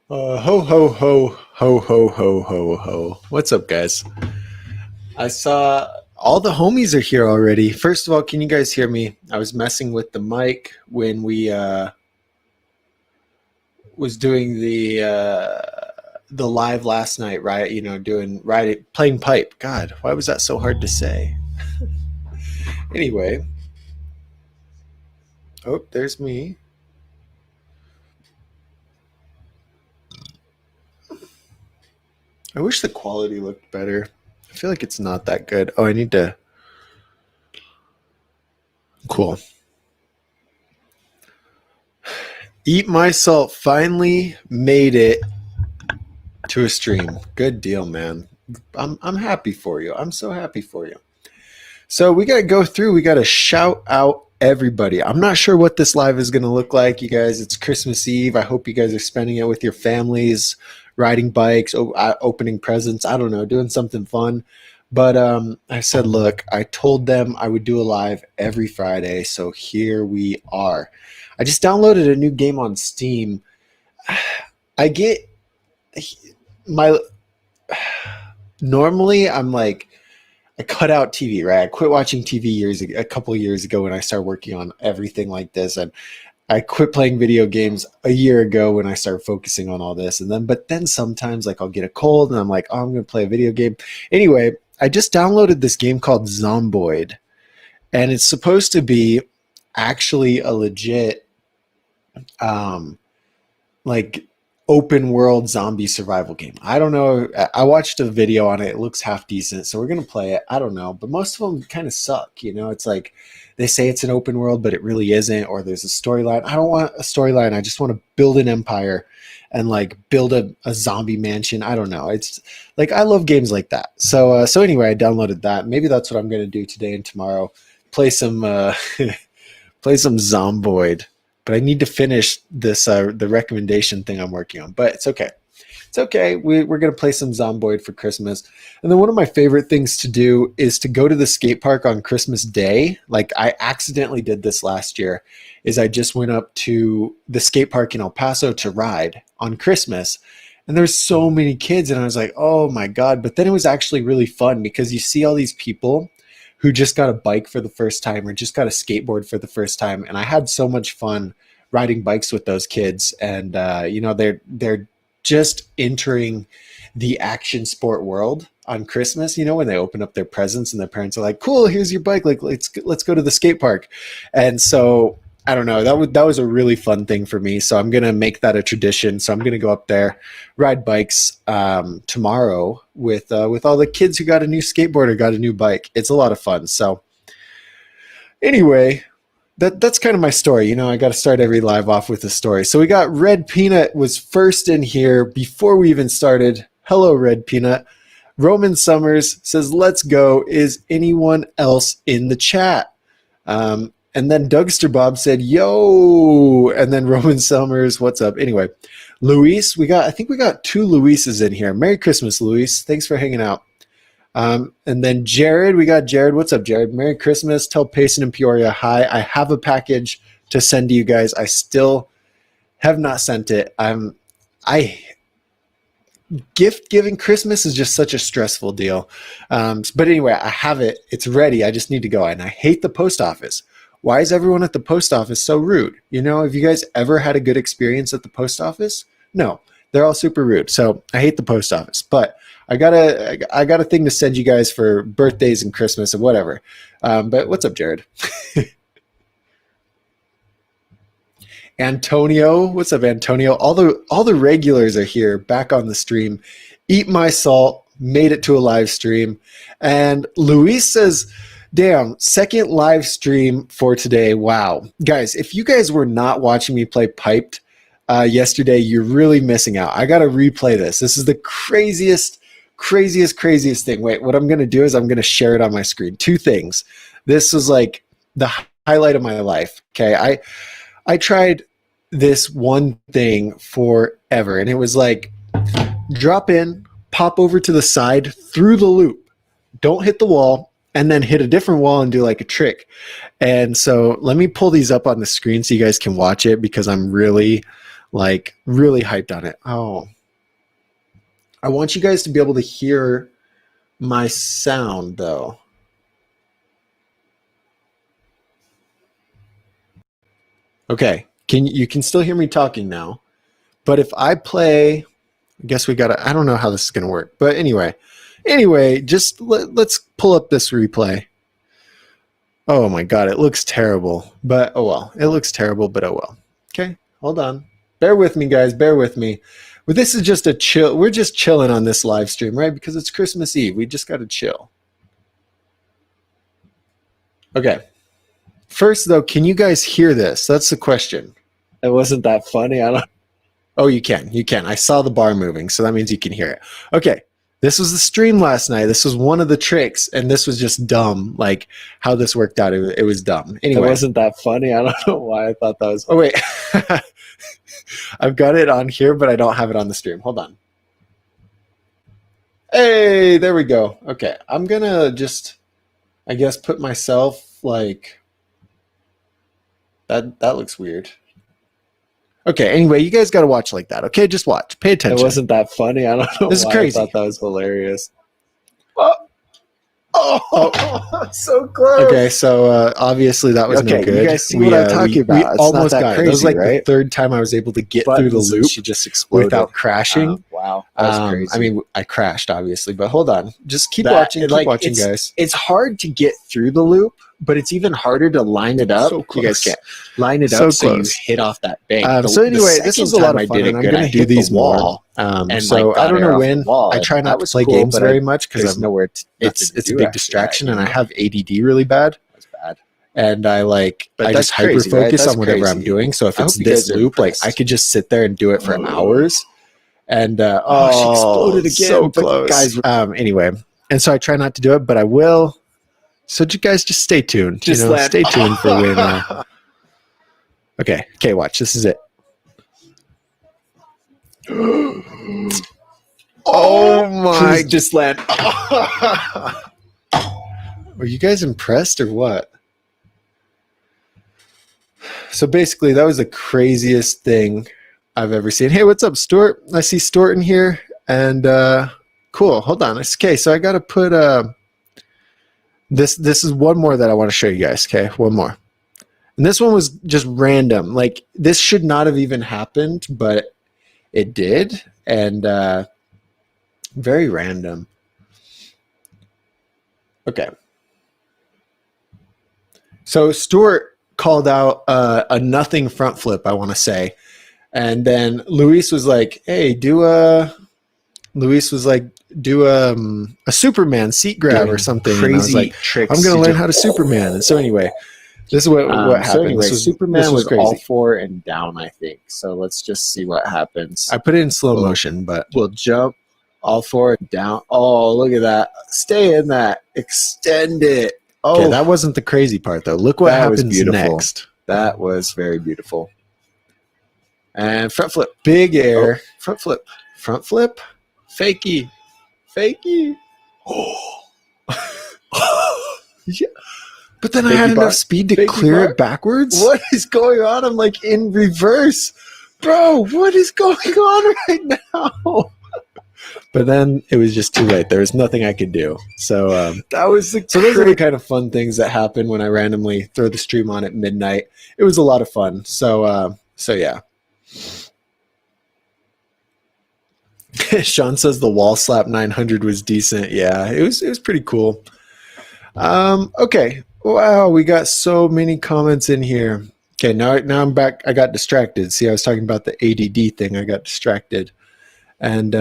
Ho ho ho ho ho ho ho ho. What's up, guys? I saw all the homies are here already. First of all, can you guys hear me? I was messing with the mic when we was doing the live last night, right? You know, doing right playing pipe. God, why was that so hard to say? Anyway, oh, there's me. I wish the quality looked better. I feel like it's not that good. Oh, I need to. Cool. Eat My Salt finally made it to a stream. Good deal, man. I'm happy for you. I'm so happy for you. So we got to go through. We got to shout out everybody. I'm not sure what this live is going to look like, you guys. It's Christmas Eve. I hope you guys are spending it with your families, riding bikes, opening presents. I don't know, doing something fun. But I said, look, I told them I would do a live every Friday. So here we are. I just downloaded a new game on Steam. I get my normally I'm like I cut out TV, right? I quit watching TV a couple of years ago when I started working on everything like this, and I quit playing video games a year ago when I started focusing on all this. But then sometimes like I'll get a cold and I'm like, oh, I'm going to play a video game. Anyway, I just downloaded this game called Zomboid, and it's supposed to be actually a legit um, like open world zombie survival game. I don't know. I watched a video on it. It looks half decent, so we're gonna play it. I don't know, but most of them kind of suck. You know, it's like they say it's an open world, but it really isn't. Or there's a storyline. I don't want a storyline. I just want to build an empire and like build a zombie mansion. I don't know. It's like I love games like that. So anyway, I downloaded that. Maybe that's what I'm gonna do today and tomorrow. Play some play some Zomboid, but I need to finish this the recommendation thing I'm working on. But it's okay. It's okay. We're gonna play some Zomboid for Christmas. And then one of my favorite things to do is to go to the skate park on Christmas Day. Like I accidentally did this last year. Is I just went up to the skate park in El Paso to ride on Christmas. And there's so many kids, and I was like, oh my God. But then it was actually really fun because you see all these people who just got a bike for the first time or just got a skateboard for the first time. And I had so much fun riding bikes with those kids. And, you know, they're just entering the action sport world on Christmas, you know, when they open up their presents and their parents are like, cool, here's your bike. Like, let's go to the skate park. And so I don't know, that was a really fun thing for me. So I'm going to make that a tradition. So I'm going to go up there, ride bikes tomorrow with all the kids who got a new skateboard or got a new bike. It's a lot of fun. So anyway, that's kind of my story. You know, I got to start every live off with a story. So we got Red Peanut was first in here before we even started. Hello, Red Peanut. Roman Summers says, let's go. Is anyone else in the chat? And then Dougster Bob said, yo. And then Roman Summers, what's up? Anyway, Luis, I think we got two Luises in here. Merry Christmas, Luis. Thanks for hanging out. And then Jared, we got Jared. What's up, Jared? Merry Christmas. Tell Payson and Peoria hi. I have a package to send to you guys. I still have not sent it. Gift giving Christmas is just such a stressful deal. But anyway, I have it. It's ready. I just need to go. And I hate the post office. Why is everyone at the post office so rude? You know, have you guys ever had a good experience at the post office? No, they're all super rude. So I hate the post office, but I got a thing to send you guys for birthdays and Christmas and whatever. But what's up, Jared? Antonio, what's up, Antonio? All the regulars are here, back on the stream. Eat My Salt made it to a live stream, and Luis says, damn, second live stream for today. Wow. Guys, if you guys were not watching me play Piped yesterday, you're really missing out. I got to replay this. This is the craziest thing. Wait, what I'm going to do is I'm going to share it on my screen. Two things. This was like the highlight of my life. Okay. I tried this one thing forever, and it was like drop in, pop over to the side through the loop. Don't hit the wall, and then hit a different wall and do like a trick. And so let me pull these up on the screen so you guys can watch it, because I'm really like really hyped on it. Oh, I want you guys to be able to hear my sound though. Okay, you can still hear me talking now, but if I play, I guess we gotta, I don't know how this is gonna work, but anyway, just let's pull up this replay. Oh my god, it looks terrible, but oh well. It looks terrible, but oh well. Okay, hold on. Bear with me, guys. Bear with me. Well, this is just a chill. We're just chilling on this live stream, right? Because it's Christmas Eve. We just got to chill. Okay. First, though, can you guys hear this? That's the question. It wasn't that funny. I don't. Oh, you can. You can. I saw the bar moving, so that means you can hear it. Okay. This was the stream last night. This was one of the tricks, and this was just dumb. Like how this worked out, it was dumb. Anyway, it wasn't that funny. I don't know why I thought that was. Oh wait, I've got it on here, but I don't have it on the stream. Hold on. Hey, there we go. Okay, I'm gonna just, I guess, put myself like that. That looks weird. Okay, anyway, you guys got to watch like that, okay? Just watch. Pay attention. It wasn't that funny. I don't know this why is crazy. I thought that was hilarious. Oh, so close. Okay, so obviously that was no good. You guys see what I'm talking about. We almost got it. That was like the third time I was able to get through the loop. She just exploded without crashing. Wow, that was crazy. I mean, I crashed, obviously, but hold on. Just keep watching. Keep watching, guys. It's hard to get through the loop, but it's even harder to line it up. So you guys can't line it up so you hit off that bank. So anyway, this was a lot of fun, and I'm going to do these more. So I don't know when. I try not to play games very much because it's a big distraction, and I have ADD really bad. That's bad. And I just hyper focus on whatever I'm doing. So if it's this loop, like I could just sit there and do it for hours. And she exploded again. So close, guys. Anyway, and so I try not to do it, but I will. So you guys just stay tuned. Stay tuned for when. Okay, watch. This is it. Oh my! Please just land. Were you guys impressed or what? So basically, that was the craziest thing I've ever seen. Hey, what's up, Stuart? I see Stuart in here, and cool. Hold on. Okay, so I got to put This is one more that I want to show you guys. Okay, one more. And this one was just random. Like this should not have even happened, but it did, and very random. Okay. So Stuart called out a nothing front flip, I want to say, and then Luis was like, "Hey, do a Superman seat grab or something." Crazy, and I was like, "I'm gonna learn how to Superman." And so anyway, this is what happened. So anyway, Superman was crazy. All four and down, I think. So let's just see what happens. I put it in slow motion, but we'll jump all four and down. Oh, look at that! Stay in that. Extend it. Oh, okay, that wasn't the crazy part though. Look what happens next. That was very beautiful. And front flip, big air. Front flip, fakie. Oh. Yeah. But then I had enough speed to clear it backwards. What is going on? I'm like in reverse. Bro, what is going on right now? But then it was just too late. There was nothing I could do. So that was so those are the kind of fun things that happen when I randomly throw the stream on at midnight. It was a lot of fun. So yeah. Sean says the wall slap 900 was decent. Yeah, it was pretty cool. Okay. Wow, we got so many comments in here. Okay, now I'm back. I got distracted. See, I was talking about the ADD thing. I got distracted. And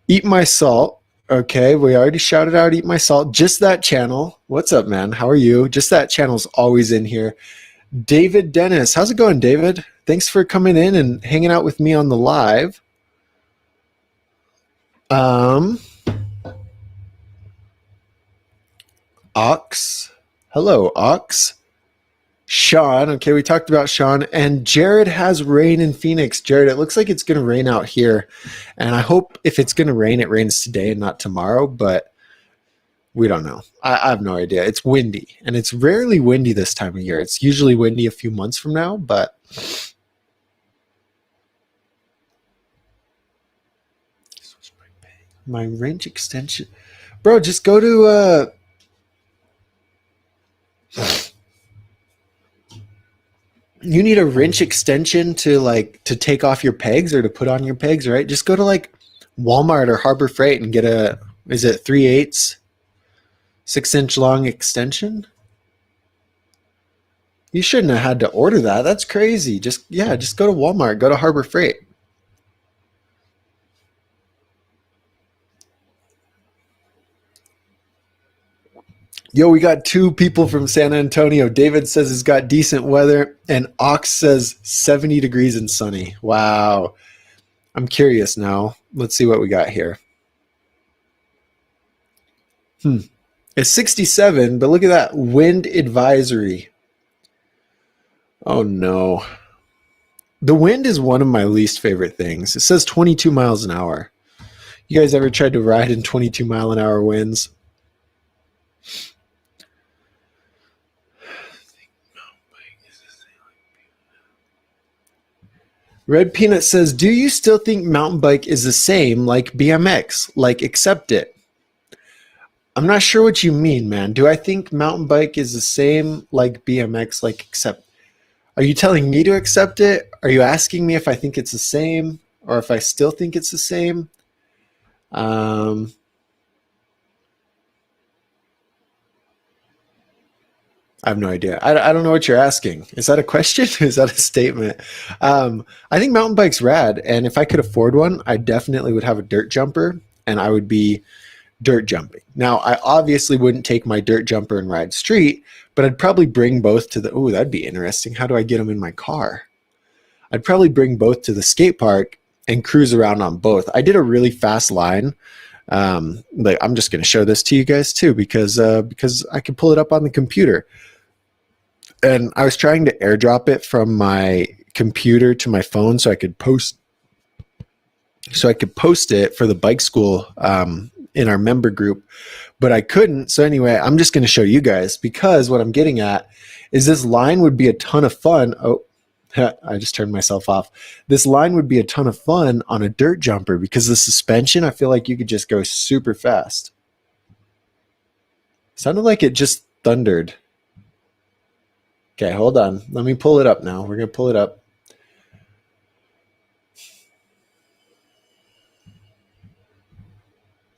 Eat My Salt. Okay, we already shouted out Eat My Salt. Just That Channel. What's up, man? How are you? Just That Channel's always in here. David Dennis. How's it going, David? Thanks for coming in and hanging out with me on the live. Ox. Hello, Ox. Sean. Okay, we talked about Sean. And Jared has rain in Phoenix. Jared, it looks like it's going to rain out here. And I hope if it's going to rain, it rains today and not tomorrow. But we don't know. I have no idea. It's windy. And it's rarely windy this time of year. It's usually windy a few months from now. But My wrench extension. Bro, just go to you need a wrench extension to to take off your pegs or to put on your pegs, right? Just go to like Walmart or Harbor Freight and get a, is it 3/8 6-inch long extension? You shouldn't have had to order that. That's crazy. Just go to Walmart, go to Harbor Freight. Yo, we got 2 people from San Antonio. David says it's got decent weather, and Ox says 70 degrees and sunny. Wow. I'm curious now. Let's see what we got here. It's 67, but look at that wind advisory. Oh no. The wind is one of my least favorite things. It says 22 miles an hour. You guys ever tried to ride in 22-mile-an-hour winds? Red Peanut says, do you still think mountain bike is the same like BMX? Like, accept it? I'm not sure what you mean, man. Do I think mountain bike is the same like BMX, like accept? Are you telling me to accept it? Are you asking me if I think it's the same or if I still think it's the same? I have no idea. I don't know what you're asking. Is that a question? Is that a statement? I think mountain bike's rad, and if I could afford one, I definitely would have a dirt jumper, and I would be dirt jumping. Now, I obviously wouldn't take my dirt jumper and ride street, but I'd probably bring both to the, oh, that'd be interesting. How do I get them in my car? I'd probably bring both to the skate park and cruise around on both. I did a really fast line. Like, I'm just going to show this to you guys too, because I can pull it up on the computer. And I was trying to airdrop it from my computer to my phone so I could post it for the bike school in our member group, but I couldn't. So anyway, I'm just going to show you guys, because what I'm getting at is this line would be a ton of fun. Oh, I just turned myself off. This line would be a ton of fun on a dirt jumper because the suspension, I feel like you could just go super fast. Sounded like it just thundered. Okay, hold on. Let me pull it up now. We're going to pull it up.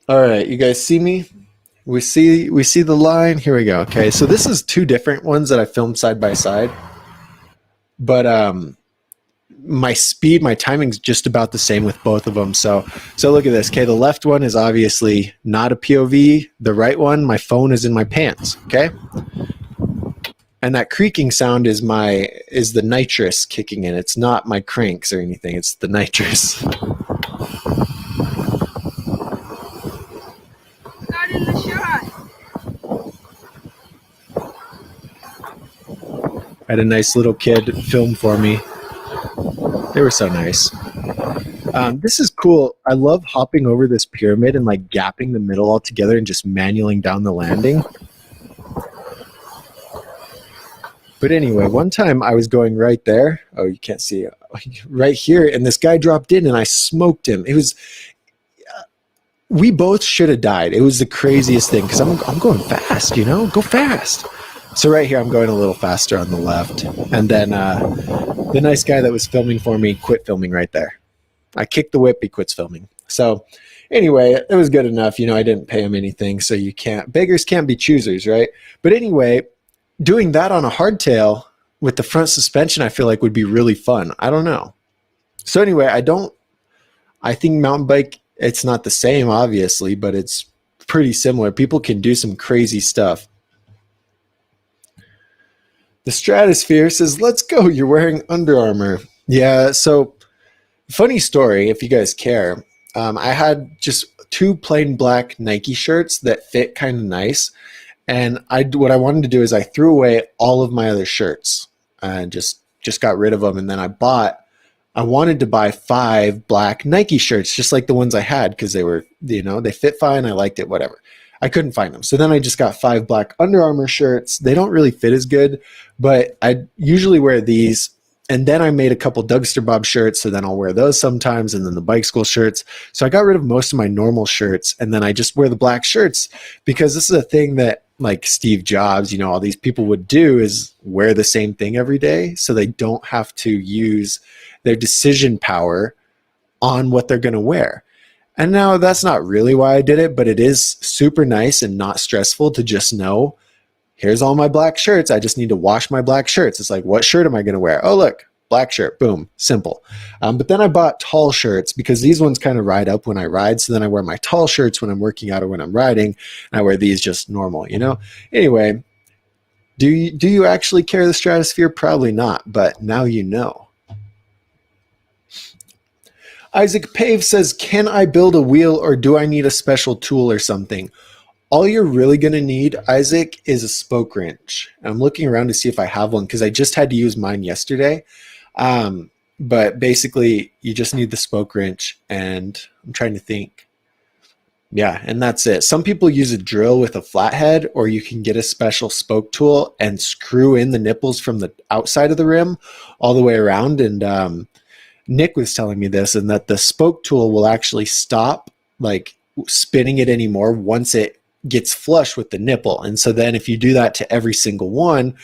All right, you guys see me? We see the line. Here we go. Okay, so this is 2 different ones that I filmed side by side. But my speed, my timing's just about the same with both of them. So look at this. Okay, the left one is obviously not a POV. The right one, my phone is in my pants. Okay. And that creaking sound is the nitrous kicking in. It's not my cranks or anything. It's the nitrous. Got in the shot. I had a nice little kid film for me. They were so nice. This is cool. I love hopping over this pyramid and like gapping the middle all together and just manualing down the landing. But anyway, one time I was going right there. Oh, you can't see it. Right here. And this guy dropped in and I smoked him. It was, we both should have died. It was the craziest thing because I'm going fast, you know, go fast. So right here, I'm going a little faster on the left. And then the nice guy that was filming for me quit filming right there. I kicked the whip, he quits filming. So anyway, it was good enough. You know, I didn't pay him anything. So beggars can't be choosers, right? But anyway, doing that on a hardtail with the front suspension, I feel like would be really fun. I don't know. So anyway, I think mountain bike, it's not the same, obviously, but it's pretty similar. People can do some crazy stuff. The Stratosphere says, let's go. You're wearing Under Armour. Yeah, so funny story, if you guys care. I had just 2 plain black Nike shirts that fit kind of nice. And what I wanted to do is I threw away all of my other shirts and just got rid of them. And then I wanted to buy 5 black Nike shirts, just like the ones I had, because they were, you know, they fit fine. I liked it, whatever. I couldn't find them. So then I just got 5 black Under Armour shirts. They don't really fit as good, but I usually wear these And then I made a couple Dougster Bob shirts, so then I'll wear those sometimes, and then the bike school shirts. So I got rid of most of my normal shirts, and then I just wear the black shirts because this is a thing that like Steve Jobs, you know, all these people would do is wear the same thing every day so they don't have to use their decision power on what they're going to wear. And now that's not really why I did it, but it is super nice and not stressful to just know, here's all my black shirts. I just need to wash my black shirts. It's like, what shirt am I going to wear? Oh, look, black shirt. Boom. Simple. But then I bought tall shirts because these ones kind of ride up when I ride. So then I wear my tall shirts when I'm working out or when I'm riding. And I wear these just normal, you know? Anyway, do you actually carry the Stratosphere? Probably not, but now you know. Isaac Pave says, can I build a wheel or do I need a special tool or something? All you're really going to need, Isaac, is a spoke wrench. I'm looking around to see if I have one because I just had to use mine yesterday. But basically, you just need the spoke wrench, and I'm trying to think. Yeah, and that's it. Some people use a drill with a flathead, or you can get a special spoke tool and screw in the nipples from the outside of the rim all the way around. And Nick was telling me this, and that the spoke tool will actually stop like spinning it anymore once it gets flush with the nipple. And so then if you do that to every single one,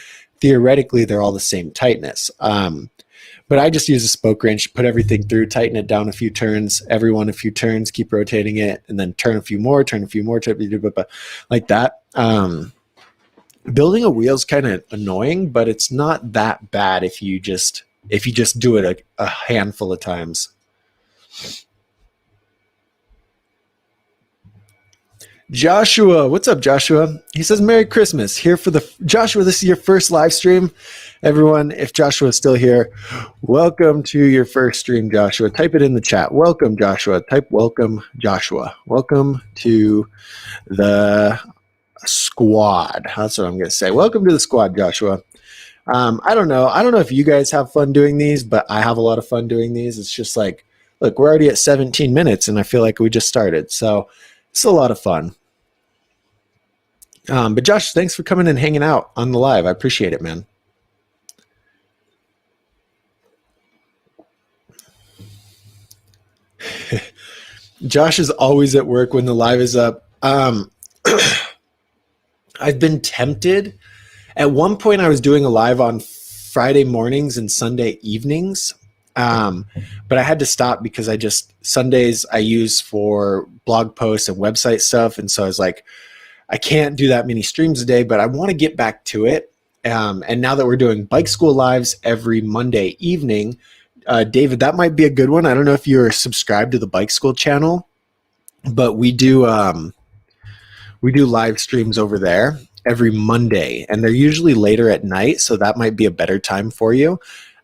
theoretically they're all the same tightness. But I just use a spoke wrench, put everything through, tighten it down a few turns, every one a few turns, keep rotating it, and then turn a few more, like that. Building a wheel is kind of annoying, but it's not that bad if you just do it a handful of times. Joshua, what's up, Joshua? He says, Merry Christmas. Here for Joshua, this is your first live stream. Everyone, if Joshua is still here, welcome to your first stream, Joshua. Type it in the chat. Welcome, Joshua. Type welcome, Joshua. Welcome to the squad. That's what I'm going to say. Welcome to the squad, Joshua. I don't know if you guys have fun doing these, but I have a lot of fun doing these. It's just like, look, we're already at 17 minutes, and I feel like we just started. So it's a lot of fun. But Josh, thanks for coming and hanging out on the live. I appreciate it, man. Josh is always at work when the live is up. I've been tempted. At one point, I was doing a live on Friday mornings and Sunday evenings. But I had to stop because Sundays I use for blog posts and website stuff. And so I was like, I can't do that many streams a day, but I want to get back to it. And now that we're doing bike school lives every Monday evening, David, that might be a good one. I don't know if you're subscribed to the bike school channel, but we do live streams over there every Monday, and they're usually later at night. So that might be a better time for you.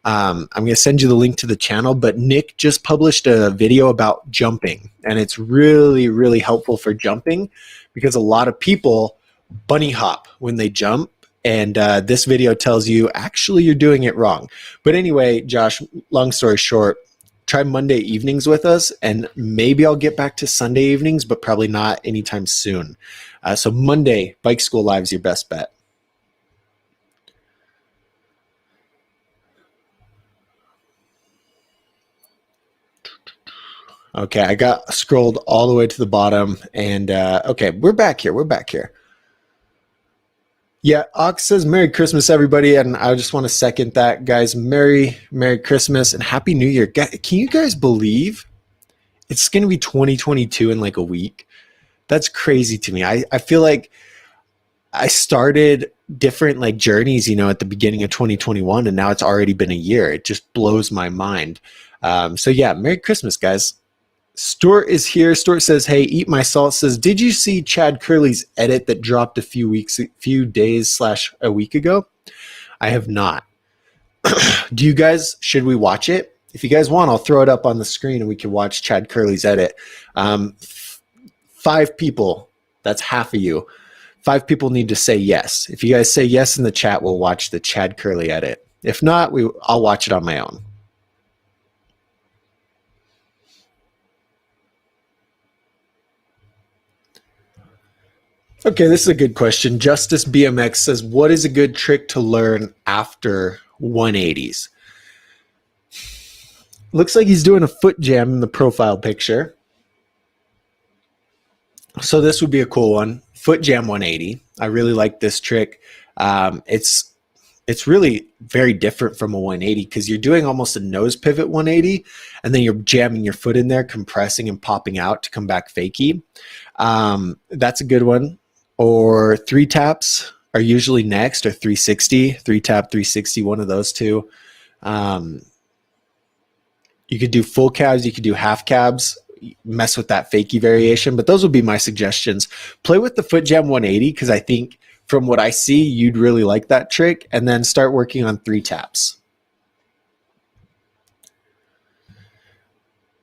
I'm going to send you the link to the channel, but Nick just published a video about jumping, and it's really, really helpful for jumping because a lot of people bunny hop when they jump, and this video tells you actually you're doing it wrong. But anyway, Josh, long story short, try Monday evenings with us, and maybe I'll get back to Sunday evenings, but probably not anytime soon. So Monday, Bike School Live's your best bet. Okay, I got scrolled all the way to the bottom, and okay, we're back here. Yeah, Ox says Merry Christmas, everybody, and I just want to second that, guys. Merry Christmas and Happy New Year. Can you guys believe it's going to be 2022 in like a week? That's crazy to me. I feel like I started different like journeys, at the beginning of 2021, and now it's already been a year. It just blows my mind. So yeah, Merry Christmas, guys. Stuart is here. Stuart says, hey, Eat My Salt says, did you see Chad Curley's edit that dropped a few days / a week ago? I have not. Do you guys, should we watch it? If you guys want, I'll throw it up on the screen and we can watch Chad Curley's edit. 5 people, that's half of you. 5 people need to say yes. If you guys say yes in the chat, we'll watch the Chad Curley edit. If not, I'll watch it on my own. Okay, this is a good question. Justice BMX says, what is a good trick to learn after 180s? Looks like he's doing a foot jam in the profile picture. So this would be a cool one. Foot jam 180. I really like this trick. It's really very different from a 180 because you're doing almost a nose pivot 180, and then you're jamming your foot in there, compressing and popping out to come back fakie. That's a good one. Or three taps are usually next, or 360, three tap, 360, one of those two. You could do full cabs, you could do half cabs, mess with that fakie variation, but those would be my suggestions. Play with the foot jam 180 because I think from what I see, you'd really like that trick, and then start working on three taps.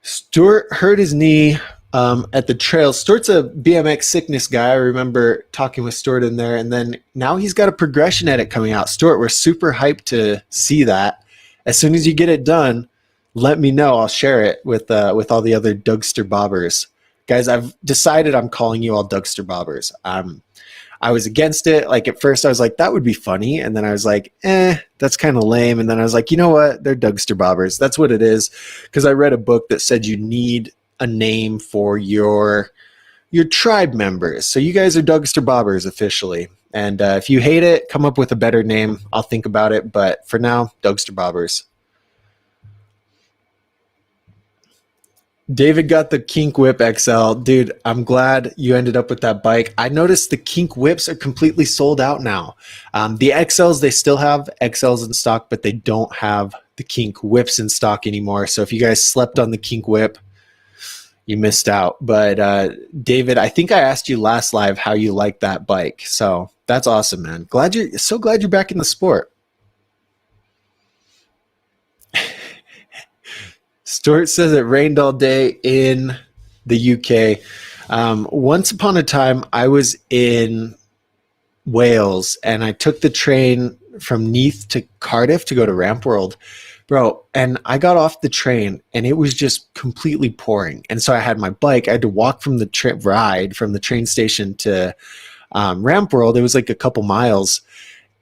Stuart hurt his knee at the trail. Stuart's a BMX sickness guy. I remember talking with Stuart in there, and then now he's got a progression edit coming out. Stuart, we're super hyped to see that. As soon as you get it done, let me know. I'll share it with all the other Dougster Bobbers. Guys, I've decided I'm calling you all Dougster Bobbers. I was against it. Like at first I was like, that would be funny. And then I was like, that's kind of lame. And then I was like, you know what? They're Dougster Bobbers. That's what it is. Because I read a book that said you need a name for your tribe members. So you guys are Dougster Bobbers officially. And if you hate it, come up with a better name. I'll think about it. But for now, Dougster Bobbers. David got the Kink Whip XL. Dude, I'm glad you ended up with that bike. I noticed the Kink Whips are completely sold out now. The XLs, they still have XLs in stock, but they don't have the Kink Whips in stock anymore. So if you guys slept on the Kink Whip, you missed out. But David, I think I asked you last live how you like that bike. So that's awesome, man. So glad you're back in the sport. Stuart says it rained all day in the UK. Once upon a time, I was in Wales, and I took the train from Neath to Cardiff to go to Ramp World. Bro, and I got off the train, and it was just completely pouring. And so I had my bike. I had to walk from the ride from the train station to Ramp World. It was like a couple miles,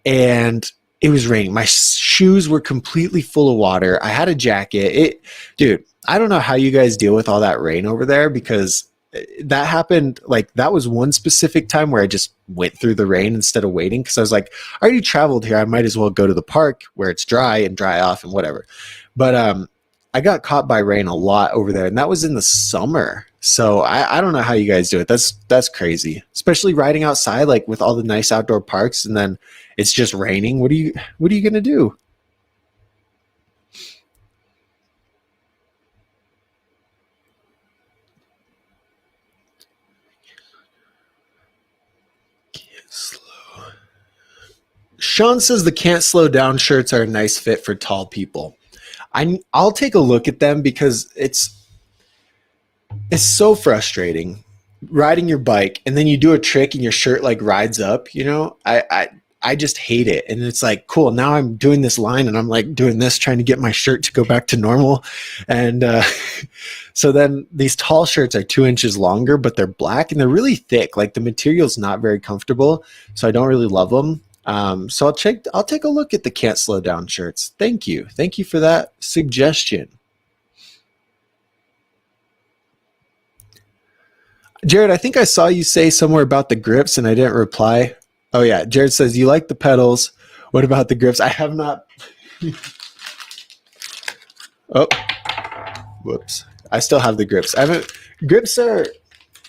and it was raining. My shoes were completely full of water. I had a jacket. Dude, I don't know how you guys deal with all that rain over there, because that happened. Like, that was one specific time where I just went through the rain instead of waiting, because I was like, I already traveled here. I might as well go to the park where it's dry and dry off and whatever. But I got caught by rain a lot over there, and that was in the summer. So I don't know how you guys do it. That's crazy, especially riding outside, like with all the nice outdoor parks, and then it's just raining. What are you gonna do? Can't slow. Sean says the can't slow down shirts are a nice fit for tall people. I'll take a look at them, because it's so frustrating riding your bike and then you do a trick and your shirt like rides up, you know. I just hate it. And it's like, cool, now I'm doing this line and I'm like doing this, trying to get my shirt to go back to normal. And so then these tall shirts are 2 inches longer, but they're black and they're really thick. Like, the material's not very comfortable, so I don't really love them. So I'll take a look at the can't slow down shirts. Thank you for that suggestion. Jared, I think I saw you say somewhere about the grips and I didn't reply. Oh yeah, Jared says you like the pedals. What about the grips? I have not. Oh, whoops. I still have the grips. I haven't. Grips are.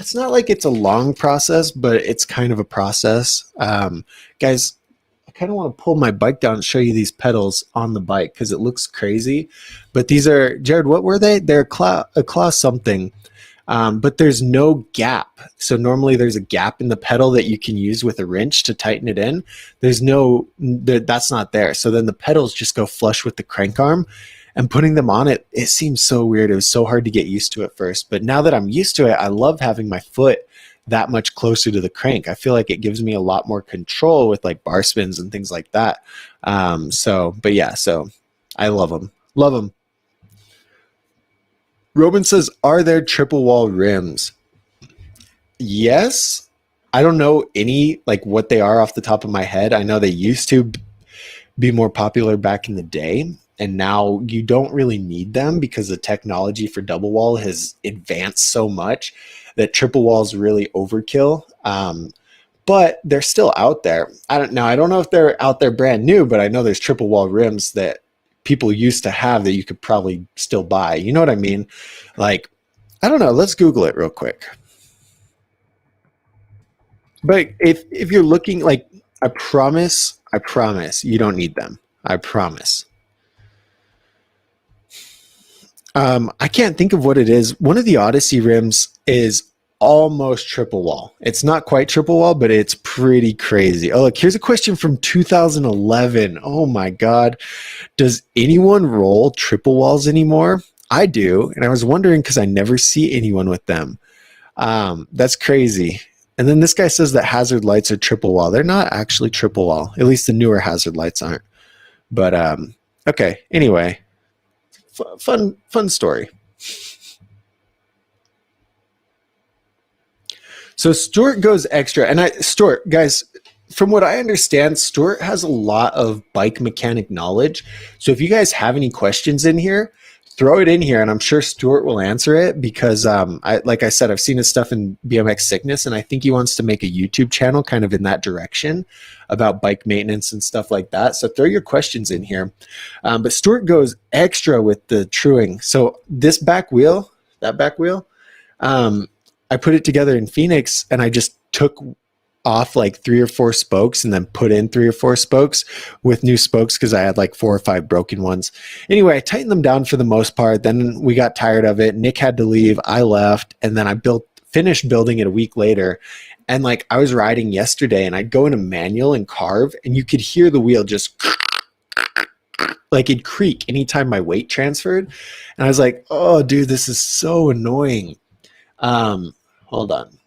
It's not like it's a long process, but it's kind of a process. Guys, I kind of want to pull my bike down and show you these pedals on the bike because it looks crazy. But these are, Jared, what were they? They're a claw something. But there's no gap. So normally there's a gap in the pedal that you can use with a wrench to tighten it in. That's not there. So then the pedals just go flush with the crank arm, and putting them on it seems so weird. It was so hard to get used to at first, but now that I'm used to it, I love having my foot that much closer to the crank. I feel like it gives me a lot more control with like bar spins and things like that. So I love them. Love them. Roman says, are there triple wall rims? Yes. I don't know any, like what they are off the top of my head. I know they used to be more popular back in the day. and now you don't really need them because the technology for double wall has advanced so much that triple wall is really overkill. But they're still out there. I don't know if they're out there brand new, but I know there's triple wall rims that people used to have that you could probably still buy. You know what I mean? Like, I don't know. Let's Google it real quick. But if you're looking, like, I promise you don't need them. I promise. I can't think of what it is. One of the Odyssey rims is almost triple wall. It's not quite triple wall, but it's pretty crazy. Oh, look, here's a question from 2011. Oh my God. Does anyone roll triple walls anymore? I do. And I was wondering because I never see anyone with them. That's crazy. And then this guy says that hazard lights are triple wall. They're not actually triple wall. At least the newer hazard lights aren't. But okay. Anyway, fun story. So Stuart goes extra, and Stuart, guys, from what I understand, Stuart has a lot of bike mechanic knowledge. So if you guys have any questions in here, throw it in here, and I'm sure Stuart will answer it because, like I said, I've seen his stuff in BMX Sickness, and I think he wants to make a YouTube channel kind of in that direction about bike maintenance and stuff like that. So throw your questions in here. But Stuart goes extra with the truing. So this back wheel, that back wheel, I put it together in Phoenix, and I just took off like 3 or 4 spokes and then put in 3 or 4 spokes with new spokes because I had like 4 or 5 broken ones. Anyway, I tightened them down for the most part. Then we got tired of it. Nick had to leave. I left, and then I finished building it a week later. And like I was riding yesterday, and I'd go into manual and carve, and you could hear the wheel just like it'd creak anytime my weight transferred. And I was like, oh, dude, this is so annoying. Hold on.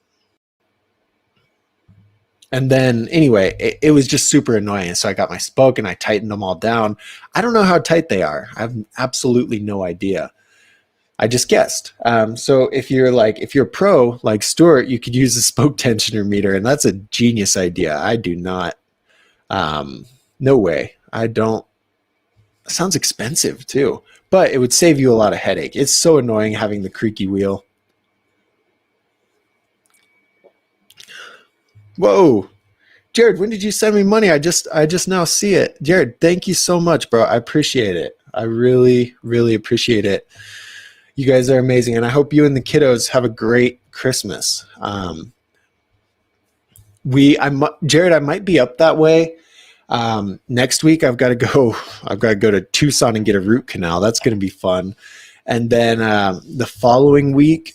And then anyway, it was just super annoying. So I got my spoke and I tightened them all down. I don't know how tight they are. I have absolutely no idea. I just guessed. So if you're a pro like Stuart, you could use a spoke tensioner meter, and that's a genius idea. I do not. No way. I don't. It sounds expensive too, but it would save you a lot of headache. It's so annoying having the creaky wheel. Whoa, Jared, when did you send me money? I just now see it. Jared, thank you so much, bro. I appreciate it. I really, really appreciate it. You guys are amazing, and I hope you and the kiddos have a great Christmas. Jared, I might be up that way. Next week I've got to go to Tucson and get a root canal. That's going to be fun. And then the following week,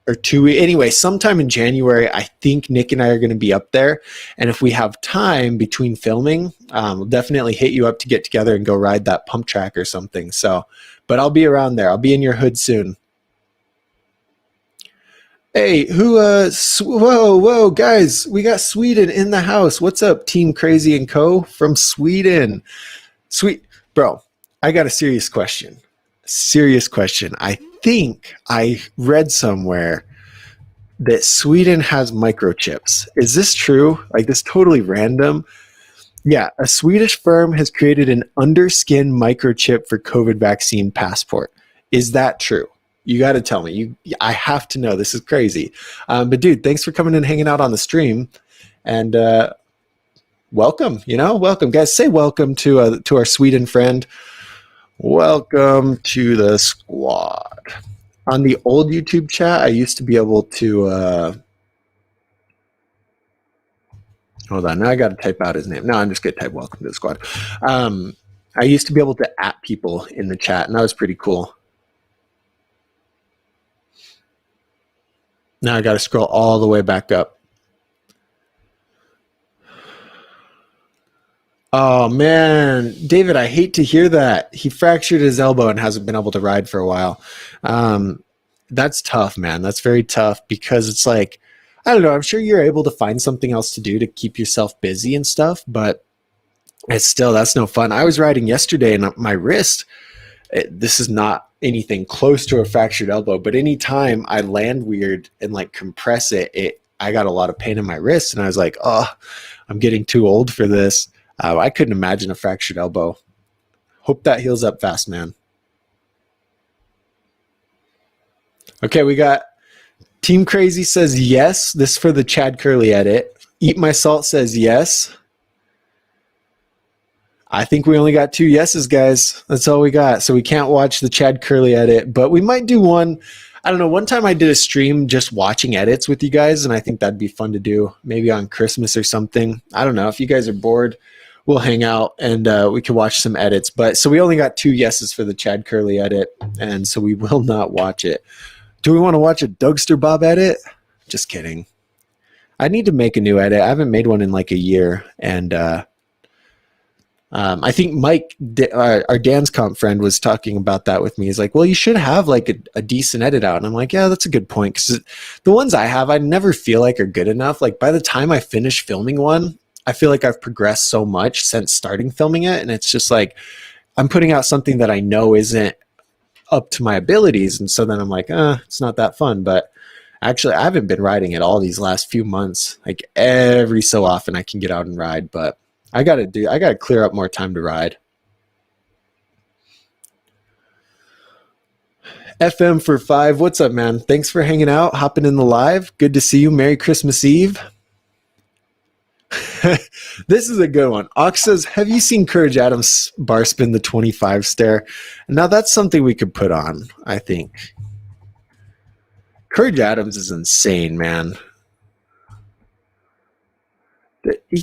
or 2 weeks. Anyway, sometime in January, I think Nick and I are going to be up there. And if we have time between filming, we'll definitely hit you up to get together and go ride that pump track or something. So, but I'll be around there. I'll be in your hood soon. Hey, whoa, guys, we got Sweden in the house. What's up, Team Crazy and Co. from Sweden? Sweet, bro, I got a serious question. I think I read somewhere that Sweden has microchips. Is this true? Like, this totally random? Yeah, a Swedish firm has created an underskin microchip for COVID vaccine passport. Is that true? You got to tell me. I have to know. This is crazy. But dude, thanks for coming and hanging out on the stream, and welcome. Welcome, guys. Say welcome to our Sweden friend. Welcome to the squad. On the old YouTube chat, I used to be able to. Hold on. Now I got to type out his name. No, I'm just going to type welcome to the squad. I used to be able to @ people in the chat, and that was pretty cool. Now I got to scroll all the way back up. Oh, man. David, I hate to hear that. He fractured his elbow and hasn't been able to ride for a while. That's tough, man. That's very tough because it's like, I don't know. I'm sure you're able to find something else to do to keep yourself busy and stuff, but that's no fun. I was riding yesterday and my wrist, this is not anything close to a fractured elbow, but anytime I land weird and like compress it, I got a lot of pain in my wrist, and I was like, oh, I'm getting too old for this. I couldn't imagine a fractured elbow. Hope that heals up fast, man. Okay, we got Team Crazy says yes. This is for the Chad Curley edit. Eat My Salt says yes. I think we only got 2 yeses, guys. That's all we got. So we can't watch the Chad Curley edit, but we might do one. I don't know. One time I did a stream just watching edits with you guys, and I think that'd be fun to do maybe on Christmas or something. I don't know. If you guys are bored, we'll hang out and we can watch some edits. But so we only got 2 yeses for the Chad Curley edit, and so we will not watch it. Do we want to watch a Dougster Bob edit? Just kidding. I need to make a new edit. I haven't made one in like a year, and I think Mike, our dance comp friend, was talking about that with me. He's like, well, you should have like a decent edit out. And I'm like, yeah, that's a good point. Because the ones I have, I never feel like are good enough. Like by the time I finish filming one, I feel like I've progressed so much since starting filming it. And it's just like, I'm putting out something that I know isn't up to my abilities. And so then I'm like, it's not that fun. But actually, I haven't been riding at all these last few months. Like every so often I can get out and ride, but I gotta clear up more time to ride. FM for 5. What's up, man? Thanks for hanging out, hopping in the live. Good to see you. Merry Christmas Eve. This is a good one. Ox says, have you seen Courage Adams bar spin the 25 stair? Now that's something we could put on, I think. Courage Adams is insane, man.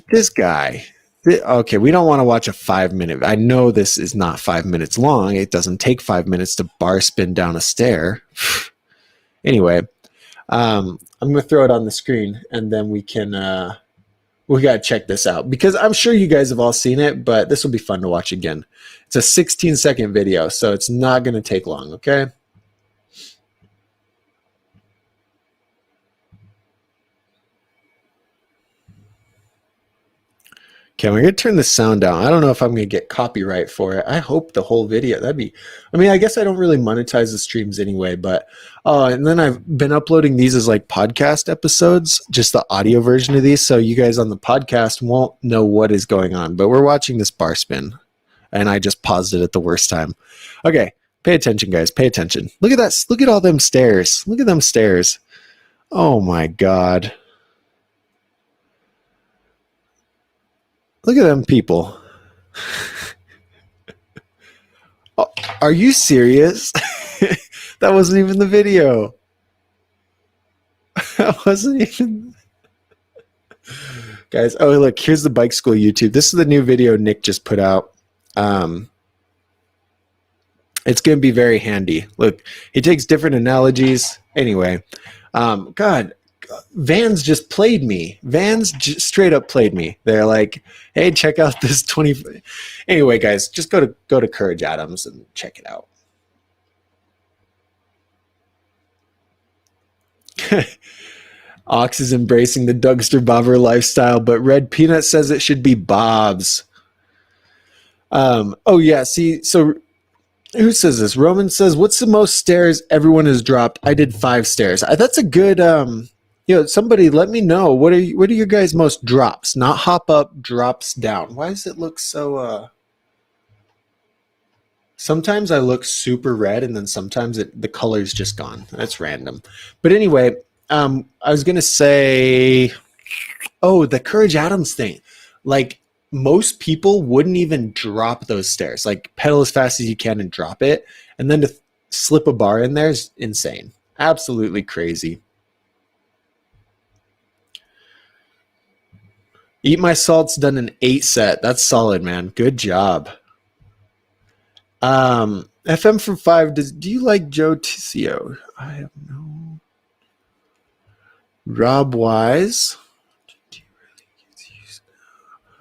This guy. Okay, we don't want to watch a 5-minute. I know this is not 5 minutes long. It doesn't take 5 minutes to bar spin down a stair. Anyway, I'm going to throw it on the screen, and then we can we got to check this out, because I'm sure you guys have all seen it, but this will be fun to watch again. It's a 16-second video, so it's not going to take long, okay? Okay, we're going to turn the sound down. I don't know if I'm going to get copyright for it. I hope the whole video, I guess I don't really monetize the streams anyway, but, and then I've been uploading these as like podcast episodes, just the audio version of these. So you guys on the podcast won't know what is going on, but we're watching this bar spin and I just paused it at the worst time. Okay. Pay attention, guys. Pay attention. Look at that. Look at all them stairs. Look at them stairs. Oh my God. Look at them people. Oh, are you serious? That wasn't even the video. That wasn't even... Guys, oh, look, here's the bike school YouTube. This is the new video Nick just put out. It's going to be very handy. Look, he takes different analogies. Anyway, God, Vans just played me. Vans straight up played me. They're like, hey, check out this 20. Anyway, guys, just go to Courage Adams and check it out. Ox is embracing the Dougster Bobber lifestyle, but Red Peanut says it should be Bob's. Oh yeah, see, so who says this? Roman says, what's the most stairs everyone has dropped? I did 5 stairs. That's a good somebody let me know. What are your guys' most drops? Not hop up, drops down. Why does it look so sometimes I look super red and then sometimes the color's just gone. That's random. But anyway, I was gonna say, the Courage Adams thing. Like most people wouldn't even drop those stairs. Like pedal as fast as you can and drop it. And then to slip a bar in there is insane. Absolutely crazy. Eat My Salt's done an 8 set. That's solid, man. Good job. FM for 5. Do you like Joe Ticio? I have no. Rob Wise.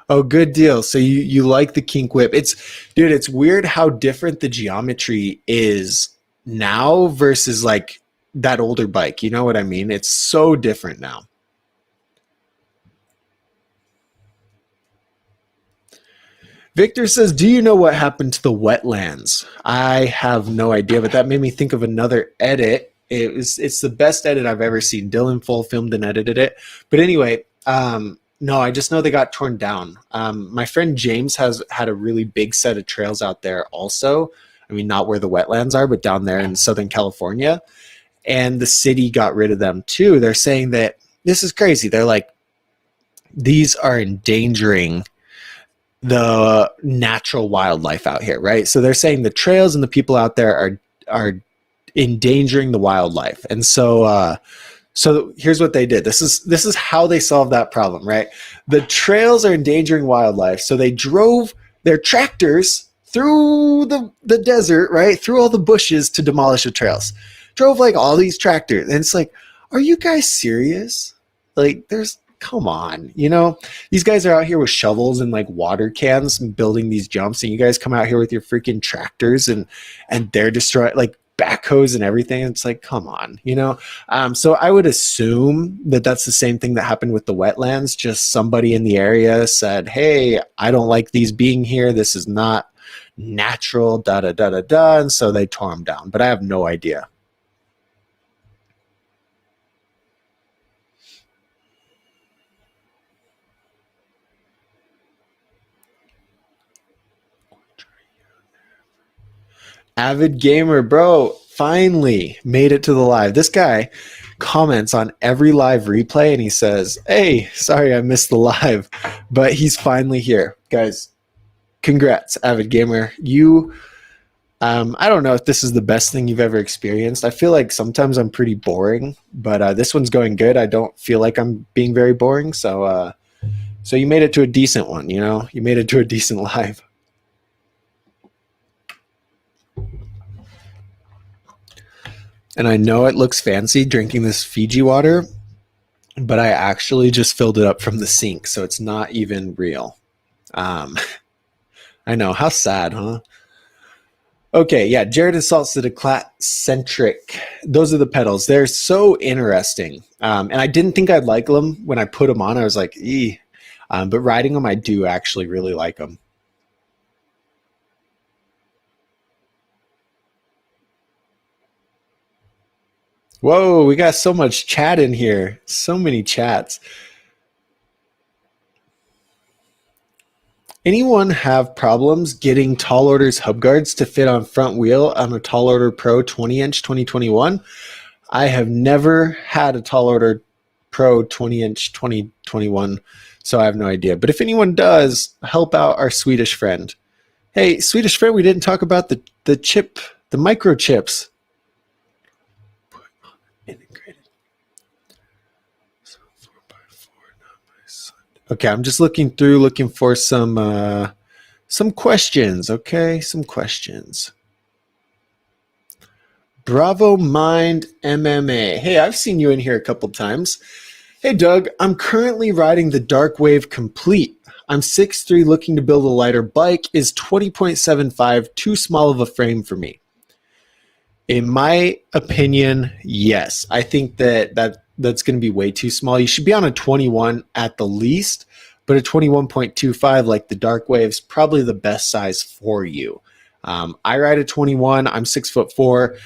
Oh, good deal. So you like the kink whip. It's weird how different the geometry is now versus like that older bike. You know what I mean? It's so different now. Victor says, do you know what happened to the wetlands? I have no idea, but that made me think of another edit. It's the best edit I've ever seen. Dylan Full filmed and edited it. But anyway, No, I just know they got torn down. My friend James has had a really big set of trails out there also. I mean, not where the wetlands are, but down there in Southern California. And the city got rid of them too. They're saying that this is crazy. They're like, these are endangering the natural wildlife out here, right? So they're saying the trails and the people out there are endangering the wildlife. And so here's what they did. This is how they solved that problem, right? The trails are endangering wildlife, so they drove their tractors through the desert, right? Through all the bushes to demolish the trails. Drove like all these tractors. And it's like, are you guys serious? Like, come on, these guys are out here with shovels and like water cans and building these jumps, and you guys come out here with your freaking tractors and they're destroying like backhoes and everything. It's like, come on, so I would assume that that's the same thing that happened with the wetlands. Just somebody in the area said, hey, I don't like these being here, this is not natural, da da da da da, and so they tore them down, but I have no idea. Avid gamer, bro, finally made it to the live. This guy comments on every live replay and he says, hey, sorry I missed the live, but he's finally here. Guys, congrats, Avid gamer. I don't know if this is the best thing you've ever experienced. I feel like sometimes I'm pretty boring, but this one's going good. I don't feel like I'm being very boring. So you made it to a decent one, you made it to a decent live. And I know it looks fancy drinking this Fiji water, but I actually just filled it up from the sink, so it's not even real. I know, how sad, huh? Okay, yeah, Jared insults the Declat-centric. Those are the pedals. They're so interesting. And I didn't think I'd like them when I put them on. I was like, ee. But riding them, I do actually really like them. Whoa, we got so much chat in here. So many chats. Anyone have problems getting Tall Order's hub guards to fit on front wheel on a Tall Order Pro 20-inch 2021? I have never had a Tall Order Pro 20-inch 2021, so I have no idea. But if anyone does, help out our Swedish friend. Hey, Swedish friend, we didn't talk about the microchips. Okay, I'm just looking for some questions. Okay, some questions. Bravo Mind MMA. Hey, I've seen you in here a couple times. Hey, Doug, I'm currently riding the Dark Wave Complete. I'm 6'3", looking to build a lighter bike. Is 20.75 too small of a frame for me? In my opinion, yes. I think that's going to be way too small. You should be on a 21 at the least, but a 21.25 like the Dark Wave's probably the best size for you. I ride a 21. I'm 6'4".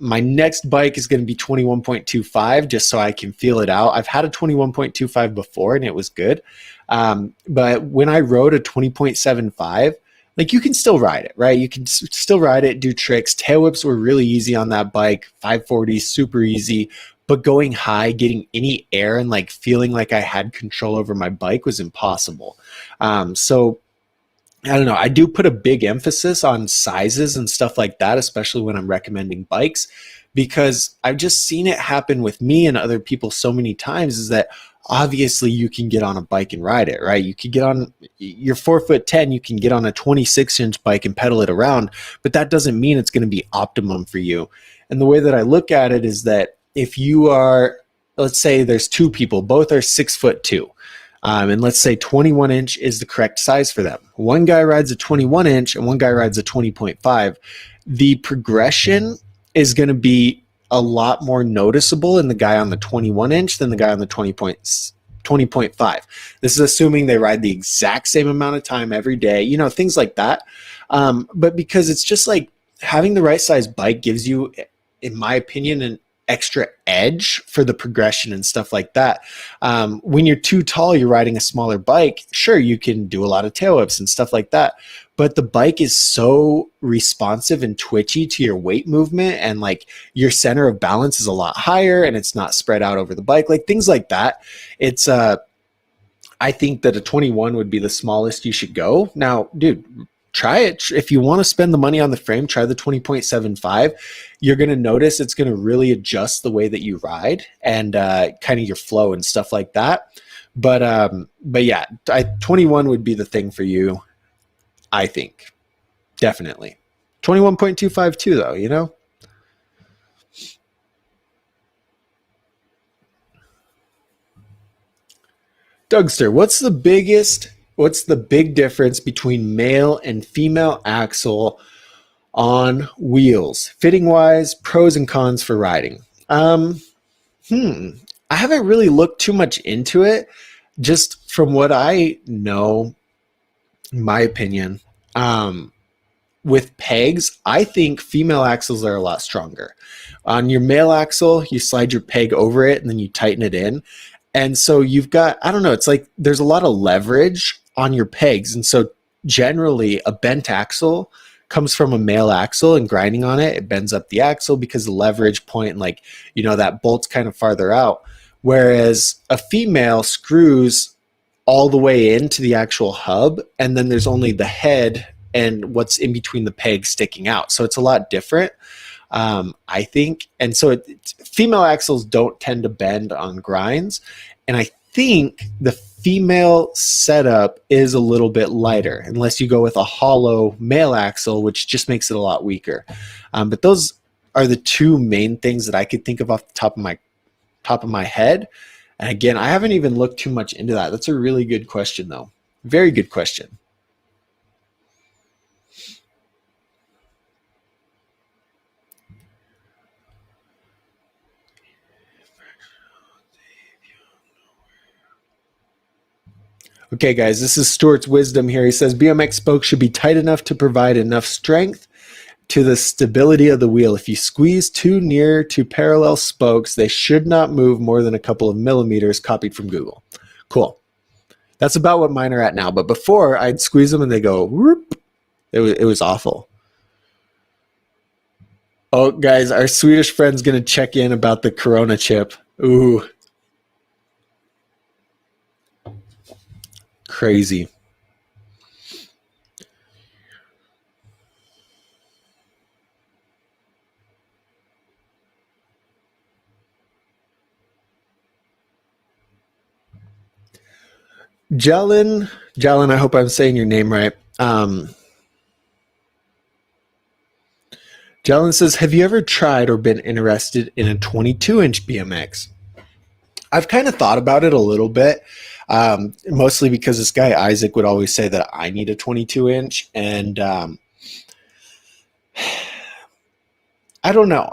My next bike is going to be 21.25 just so I can feel it out. I've had a 21.25 before and it was good. But when I rode a 20.75, like you can still ride it, right? You can still ride it, do tricks. Tail whips were really easy on that bike. 540, super easy. But going high, getting any air and like feeling like I had control over my bike was impossible. So I don't know. I do put a big emphasis on sizes and stuff like that, especially when I'm recommending bikes, because I've just seen it happen with me and other people so many times is that obviously you can get on a bike and ride it, right? You could get on, you're 4'10", you can get on a 26-inch bike and pedal it around, but that doesn't mean it's going to be optimum for you. And the way that I look at it is that if you are, let's say there's two people, both are 6'2", and let's say 21-inch is the correct size for them. One guy rides a 21-inch and one guy rides a 20.5. The progression is going to be a lot more noticeable in the guy on the 21-inch than the guy on the 20.5. This is assuming they ride the exact same amount of time every day, things like that. But because it's just like having the right size bike gives you, in my opinion, extra edge for the progression and stuff like that. When you're too tall, you're riding a smaller bike. Sure, you can do a lot of tail whips and stuff like that, but the bike is so responsive and twitchy to your weight movement, and like your center of balance is a lot higher and it's not spread out over the bike, like things like that. It's I think that a 21 would be the smallest you should go. Now, dude, try it. If you want to spend the money on the frame, try the 20.75. You're going to notice it's going to really adjust the way that you ride and kind of your flow and stuff like that. But yeah, 21 would be the thing for you, I think. Definitely. 21.25 too, though, you know? Dougster, what's the big difference between male and female axle on wheels, fitting wise, pros and cons for riding? I haven't really looked too much into it. Just from what I know, my opinion, with pegs, I think female axles are a lot stronger. On your male axle, you slide your peg over it and then you tighten it in. And so you've got, I don't know, it's like there's a lot of leverage on your pegs. And so generally a bent axle comes from a male axle, and grinding on it, it bends up the axle because the leverage point and like, you know, that bolt's kind of farther out. Whereas a female screws all the way into the actual hub, and then there's only the head and what's in between the pegs sticking out. So it's a lot different. I think. And so female axles don't tend to bend on grinds. And I think the female setup is a little bit lighter, unless you go with a hollow male axle, which just makes it a lot weaker. But those are the two main things that I could think of off the top of my head. And again, I haven't even looked too much into that. That's a really good question, though. Very good question. Okay, guys, this is Stuart's wisdom here. He says BMX spokes should be tight enough to provide enough strength to the stability of the wheel. If you squeeze too near to parallel spokes, they should not move more than a couple of millimeters, copied from Google. Cool. That's about what mine are at now. But before, I'd squeeze them and they go, whoop. It was awful. Oh, guys, our Swedish friend's going to check in about the Corona chip. Ooh. Crazy. Jalen, I hope I'm saying your name right. Jalen says, have you ever tried or been interested in a 22-inch BMX? I've kind of thought about it a little bit, mostly because this guy Isaac would always say that I need a 22-inch, and I don't know.